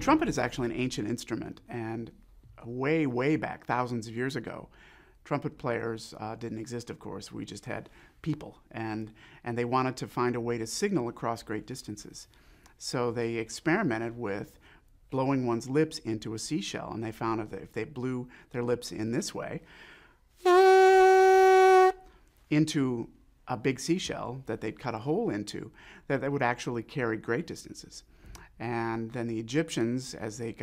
trumpet is actually an ancient instrument, and way, way back, thousands of years ago, trumpet players didn't exist, of course. We just had people, and they wanted to find a way to signal across great distances. So they experimented with blowing one's lips into a seashell, and they found that if they blew their lips in this way into a big seashell that they'd cut a hole into, that they would actually carry great distances. And then the Egyptians, as they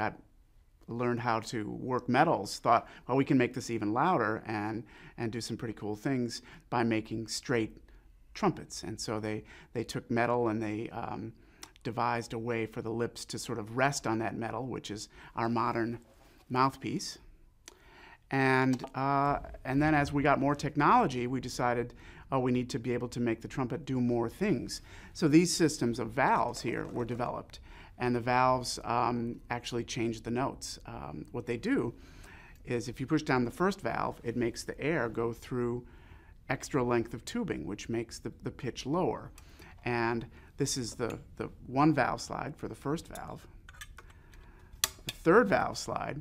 learned how to work metals, thought, well, we can make this even louder and do some pretty cool things by making straight trumpets. And so they took metal and they devised a way for the lips to sort of rest on that metal, which is our modern mouthpiece. And then as we got more technology, we decided, oh, we need to be able to make the trumpet do more things. So these systems of valves here were developed, and the valves actually change the notes. What they do is if you push down the first valve, it makes the air go through extra length of tubing, which makes the pitch lower. And this is the one valve slide for the first valve. The third valve slide,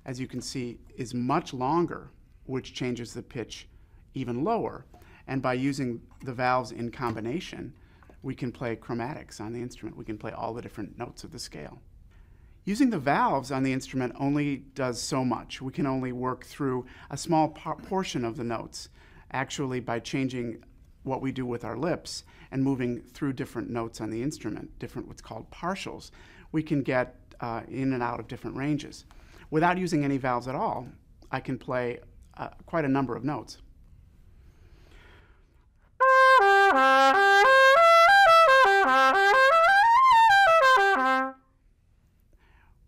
as you can see, is much longer, which changes the pitch even lower. And by using the valves in combination, we can play chromatics on the instrument. We can play all the different notes of the scale. Using the valves on the instrument only does so much. We can only work through a small portion of the notes. Actually, by changing what we do with our lips and moving through different notes on the instrument, different what's called partials, we can get in and out of different ranges. Without using any valves at all, I can play quite a number of notes.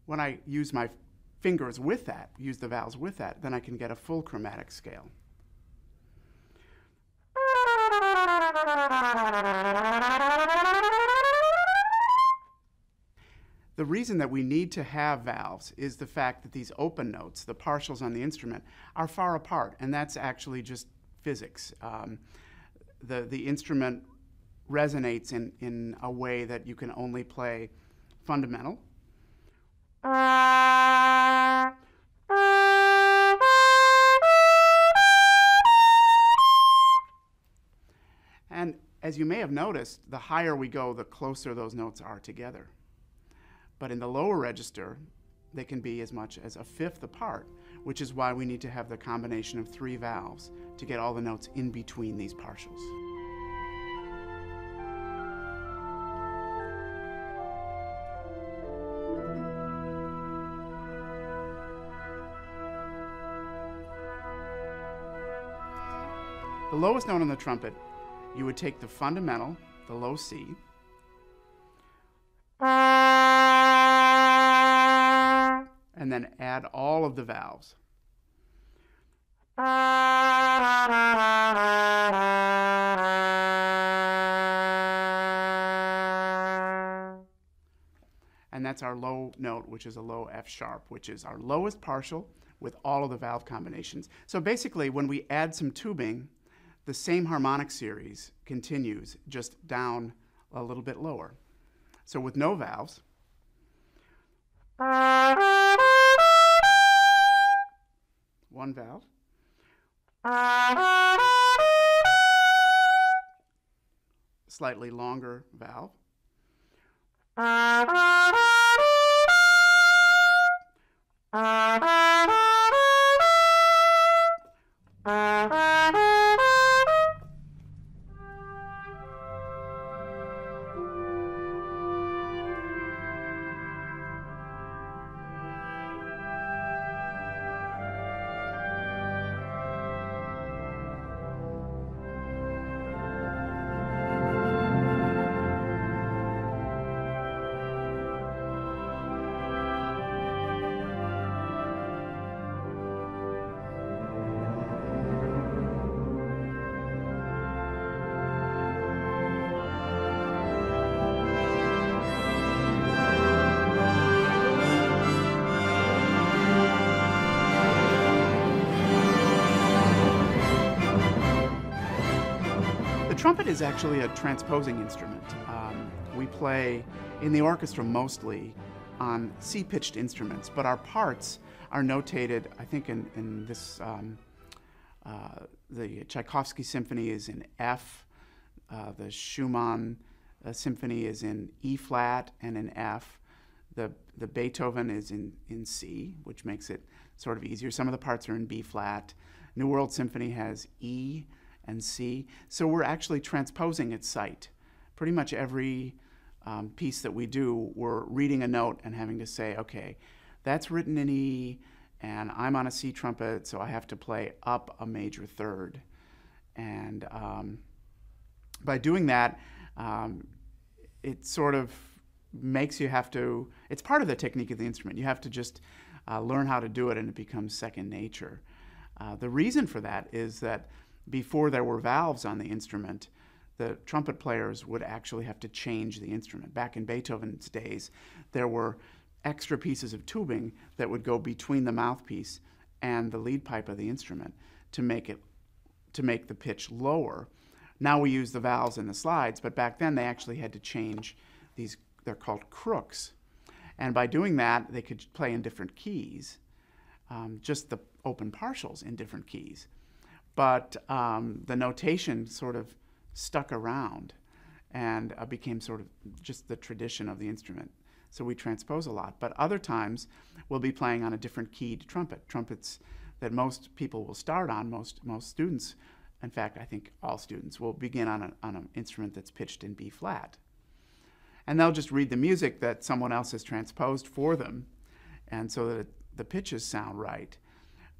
When I use my fingers with that, use the valves with that, then I can get a full chromatic scale. The reason that we need to have valves is the fact that these open notes, the partials on the instrument, are far apart, and that's actually just physics. The instrument resonates in a way that you can only play fundamental. And as you may have noticed, the higher we go, the closer those notes are together. But in the lower register, they can be as much as a fifth apart, which is why we need to have the combination of 3 valves to get all the notes in between these partials. The lowest note on the trumpet, you would take the fundamental, the low C, and then add all of the valves. And that's our low note, which is a low F sharp, which is our lowest partial with all of the valve combinations. So basically, when we add some tubing, the same harmonic series continues, just down a little bit lower. So with no valves, one valve, slightly longer valve, trumpet is actually a transposing instrument. We play in the orchestra mostly on C-pitched instruments, but our parts are notated, I think in this, the Tchaikovsky symphony is in F, the Schumann symphony is in E flat and in F, the Beethoven is in C, which makes it sort of easier. Some of the parts are in B flat. New World Symphony has E and C, so we're actually transposing its sight. Pretty much every piece that we do, we're reading a note and having to say, okay, that's written in E, and I'm on a C trumpet, so I have to play up a major third. And by doing that, it sort of makes you have to, it's part of the technique of the instrument. You have to just learn how to do it, and it becomes second nature. The reason for that is that before there were valves on the instrument, the trumpet players would actually have to change the instrument. Back in Beethoven's days, there were extra pieces of tubing that would go between the mouthpiece and the lead pipe of the instrument to make the pitch lower. Now we use the valves and the slides, but back then they actually had to change these, they're called crooks. And by doing that, they could play in different keys, just the open partials in different keys. But the notation sort of stuck around and became sort of just the tradition of the instrument. So we transpose a lot. But other times, we'll be playing on a different keyed trumpet. Trumpets that most people will start on, most students, in fact, I think all students, will begin on an instrument that's pitched in B flat. And they'll just read the music that someone else has transposed for them, and so that the pitches sound right.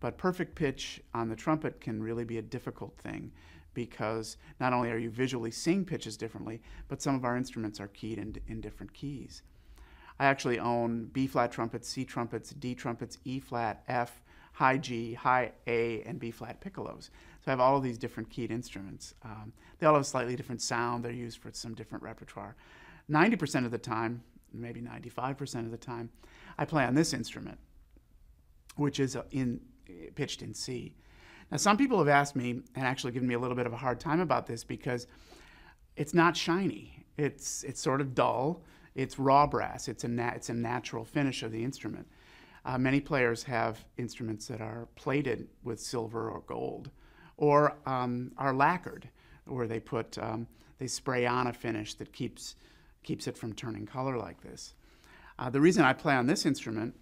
But perfect pitch on the trumpet can really be a difficult thing, because not only are you visually seeing pitches differently, but some of our instruments are keyed in different keys. I actually own B-flat trumpets, C trumpets, D trumpets, E-flat, F, high G, high A, and B-flat piccolos. So I have all of these different keyed instruments. They all have a slightly different sound. They're used for some different repertoire. 90% of the time, maybe 95% of the time, I play on this instrument, which is pitched in C. Now, some people have asked me and actually given me a little bit of a hard time about this because it's not shiny. It's sort of dull. It's raw brass. It's a natural finish of the instrument. Many players have instruments that are plated with silver or gold, or are lacquered, where they put they spray on a finish that keeps it from turning color like this. The reason I play on this instrument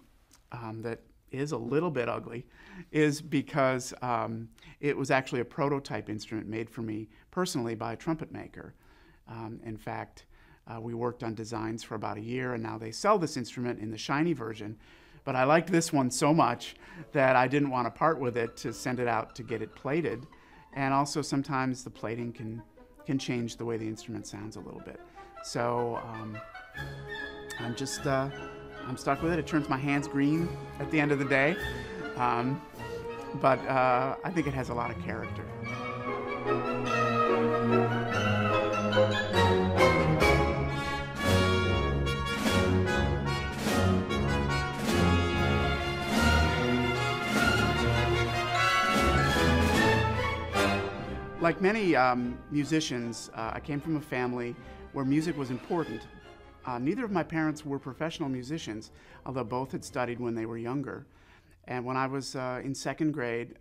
that is a little bit ugly is because it was actually a prototype instrument made for me personally by a trumpet maker. In fact, we worked on designs for about a year, and now they sell this instrument in the shiny version. But I liked this one so much that I didn't want to part with it to send it out to get it plated. And also sometimes the plating can change the way the instrument sounds a little bit. So I'm stuck with it. It turns my hands green at the end of the day. But I think it has a lot of character. Like many musicians, I came from a family where music was important. Neither of my parents were professional musicians, although both had studied when they were younger. And when I was in second grade,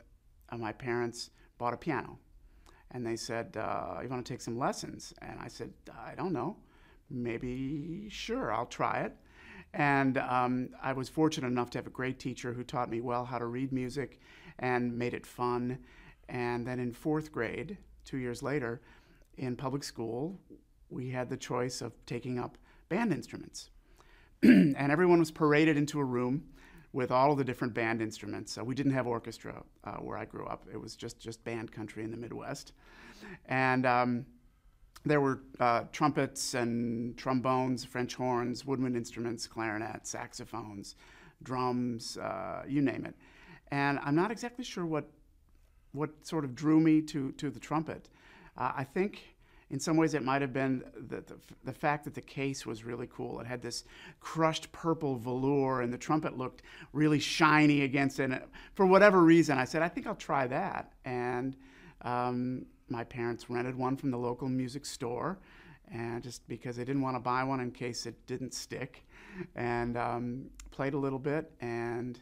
my parents bought a piano. And they said, you want to take some lessons? And I said, I don't know. Maybe, sure, I'll try it. And I was fortunate enough to have a great teacher who taught me well how to read music and made it fun. And then in fourth grade, 2 years later, in public school, we had the choice of taking up band instruments. And everyone was paraded into a room with all of the different band instruments. We didn't have orchestra where I grew up. It was just band country in the Midwest. And there were trumpets and trombones, French horns, woodwind instruments, clarinets, saxophones, drums, you name it. And I'm not exactly sure what sort of drew me to the trumpet. I think in some ways it might have been the fact that the case was really cool. It had this crushed purple velour, and the trumpet looked really shiny against it. And for whatever reason, I said, I think I'll try that. And my parents rented one from the local music store, and just because I didn't want to buy one in case it didn't stick, and played a little bit, and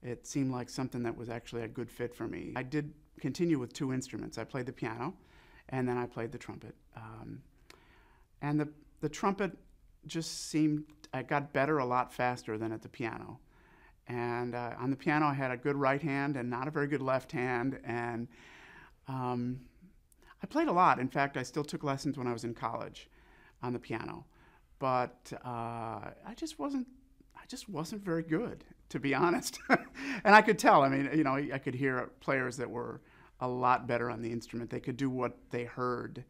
it seemed like something that was actually a good fit for me. I did continue with 2 instruments. I played the piano, and then I played the trumpet. And the trumpet just seemed, I got better a lot faster than at the piano. And on the piano, I had a good right hand and not a very good left hand, and I played a lot. In fact, I still took lessons when I was in college on the piano, but I just wasn't very good, to be honest. And I could tell. I mean, you know, I could hear players that were a lot better on the instrument. They could do what they heard.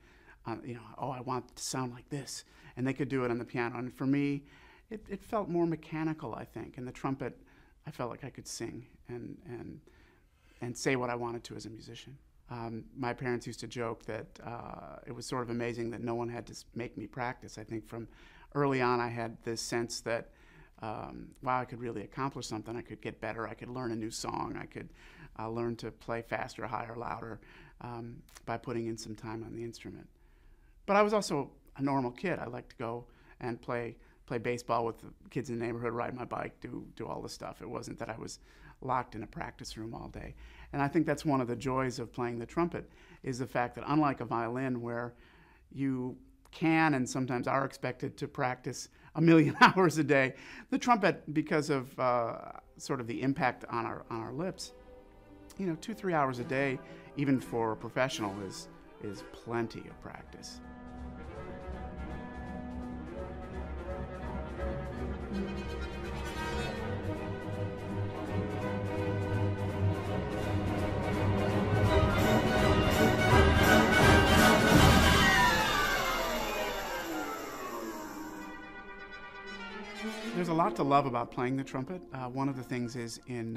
You know, oh, I want it to sound like this, and they could do it on the piano. And for me, it felt more mechanical, I think. And the trumpet, I felt like I could sing and say what I wanted to as a musician. My parents used to joke that it was sort of amazing that no one had to make me practice. I think from early on I had this sense that, wow, I could really accomplish something. I could get better. I could learn a new song. I could learn to play faster, higher, louder by putting in some time on the instrument. But I was also a normal kid. I liked to go and play baseball with the kids in the neighborhood, ride my bike, do all the stuff. It wasn't that I was locked in a practice room all day. And I think that's one of the joys of playing the trumpet, is the fact that unlike a violin where you can and sometimes are expected to practice 1,000,000 hours a day, the trumpet, because of sort of the impact on our lips, you know, 2-3 hours a day, even for a professional, is plenty of practice. There's a lot to love about playing the trumpet. One of the things is in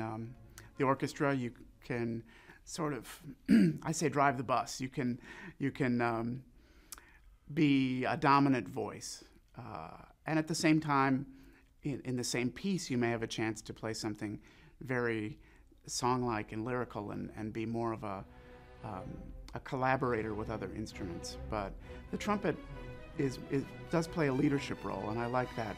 the orchestra, you can sort of, I say, drive the bus. You can be a dominant voice, and at the same time, in the same piece, you may have a chance to play something very song-like and lyrical, and be more of a collaborator with other instruments. But the trumpet does play a leadership role, and I like that.